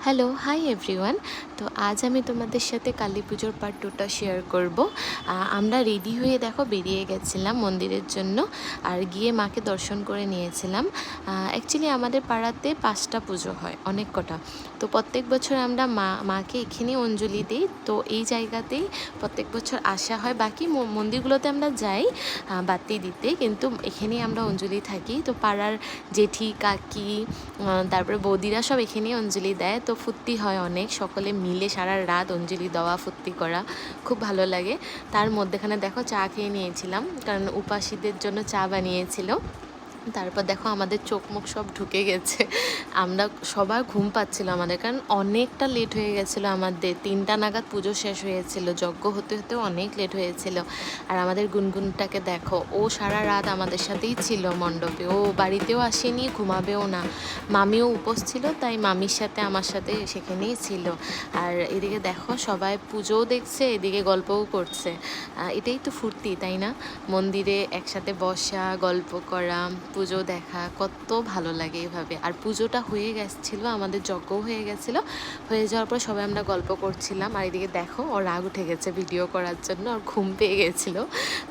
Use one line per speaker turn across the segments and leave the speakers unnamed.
Hello, hi everyone. তো আজ আমি তোমাদের সাথে কালী পুজোর পার্ট 2টা শেয়ার করব। আমরা রেডি হয়ে দেখো বেরিয়ে গেছিলাম মন্দিরের জন্য, আর গিয়ে মাকে দর্শন করে নিয়েছিলাম। অ্যাকচুয়ালি আমাদের পাড়াতে 5টা পুজো হয়, অনেক কটা। তো প্রত্যেক বছর আমরা মাকে এখানেই অঞ্জলি দিই। তো এই জায়গাতেই প্রত্যেক বছর আসা হয়। বাকি মন্দিরগুলোতে আমরা যাই বাতি দিতে, কিন্তু এখানেই আমরা অঞ্জলি থাকি। তো পাড়ার জেঠি, কাকি, তারপরে বৌদিরা সব এখানেই অঞ্জলি দেয়। তো ফুর্তি হয় অনেক, সকলে মিলে সারা রাত অঞ্জলি দেওয়া, ফুর্তি করা খুব ভালো লাগে। তার মধ্যেখানে দেখো চা খেয়ে নিয়েছিলাম, কারণ উপাসীদের জন্য চা বানিয়েছিল। তারপর দেখো আমাদের চোখ মুখ সব ঢুকে গেছে। আমরা সবার ঘুম পাচ্ছিল আমাদের, কারণ অনেকটা লেট হয়ে গেছিলো। আমাদের 3টা নাগাদ পুজো শেষ হয়েছিল, যজ্ঞ হতে হতেও অনেক লেট হয়েছিল। আর আমাদের গুনগুনটাকে দেখো, ও সারা রাত আমাদের সাথেই ছিল মণ্ডপে, ও বাড়িতেও আসেনি, ঘুমাবেও না। মামিও উপোস ছিল, তাই মামির সাথে আমার সাথে সেখানেই ছিল। আর এদিকে দেখো সবাই পুজোও দেখছে, এদিকে গল্পও করছে। এটাই তো ফুর্তি, তাই না? মন্দিরে একসাথে বসা, গল্প করা, পুজো দেখা কত ভালো লাগে এভাবে। আর পুজোটা হয়ে গেছিলো, আমাদের যজ্ঞও হয়ে গেছিলো। হয়ে যাওয়ার পর সবাই আমরা গল্প করছিলাম। আর এদিকে দেখো ওর রাগ উঠে গেছে ভিডিও করার জন্য, ওর ঘুম পেয়ে গেছিলো।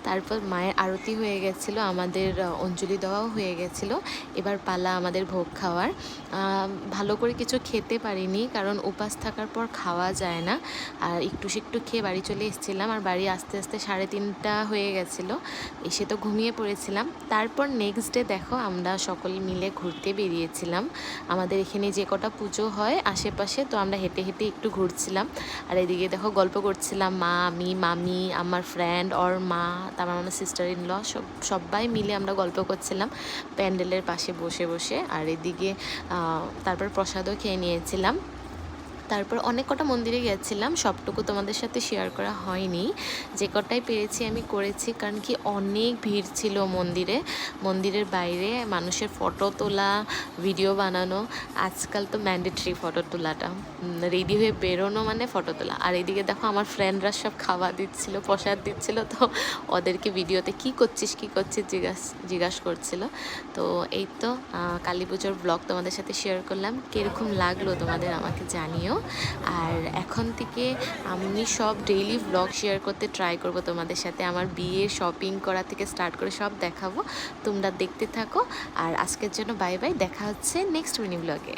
তারপর মায়ের আরতি হয়ে গেছিলো, আমাদের অঞ্জলি দেওয়াও হয়ে গেছিলো। এবার পালা আমাদের ভোগ খাওয়ার। ভালো করে কিছু খেতে পারিনি, কারণ উপাস থাকার পর খাওয়া যায় না। আর একটু খেয়ে বাড়ি চলে এসেছিলাম। আর বাড়ি আস্তে আস্তে 3:30 হয়ে গেছিলো। এসে তো ঘুমিয়ে পড়েছিলাম। তারপর নেক্সট ডে দেখো আমরা সকল মিলে ঘুরতে বেরিয়েছিলাম। আমাদের এখানে যে কটা পুজো হয় আশেপাশে, তো আমরা হেঁটে হেঁটে একটু ঘুরছিলাম। আর এদিকে দেখো গল্প করছিলাম, মা, আমি, মামি, আমার ফ্রেন্ড, ওর মা, তারপর আমার সিস্টার ইন ল, সবাই মিলে আমরা গল্প করছিলাম প্যান্ডেলের পাশে বসে বসে। আর এদিকে তারপর প্রসাদও খেয়ে নিয়েছিলাম। তারপর অনেক কটা মন্দিরে গেছিলাম, সবটুকু তোমাদের সাথে শেয়ার করা হয়নি। যে কটাই পেরেছি আমি করেছি, কারণ কি অনেক ভিড় ছিল মন্দিরের বাইরে। মানুষের ফটো তোলা, ভিডিও বানানো, আজকাল তো ম্যান্ডেটরি ফটো তোলাটা, রেডি হয়ে বেরোনো মানে ফটো তোলা। আর এদিকে দেখো আমার ফ্রেন্ডরা সব খাওয়া দিচ্ছিল, প্রসাদ দিচ্ছিল। তো ওদেরকে ভিডিওতে কী করছিস জিজ্ঞাসা করছিল। তো এই তো কালী পুজোর ব্লগ তোমাদের সাথে শেয়ার করলাম। কীরকম লাগলো তোমাদের আমাকে জানিও। আর এখন থেকে আমি সব ডেইলি ব্লগ শেয়ার করতে ট্রাই করব তোমাদের সাথে। আমার বিয়ের শপিং করা থেকে স্টার্ট করে সব দেখাবো, তোমরা দেখতে থাকো। আর আজকের জন্য বাই বাই, দেখা হচ্ছে নেক্সট মিনি ব্লগে।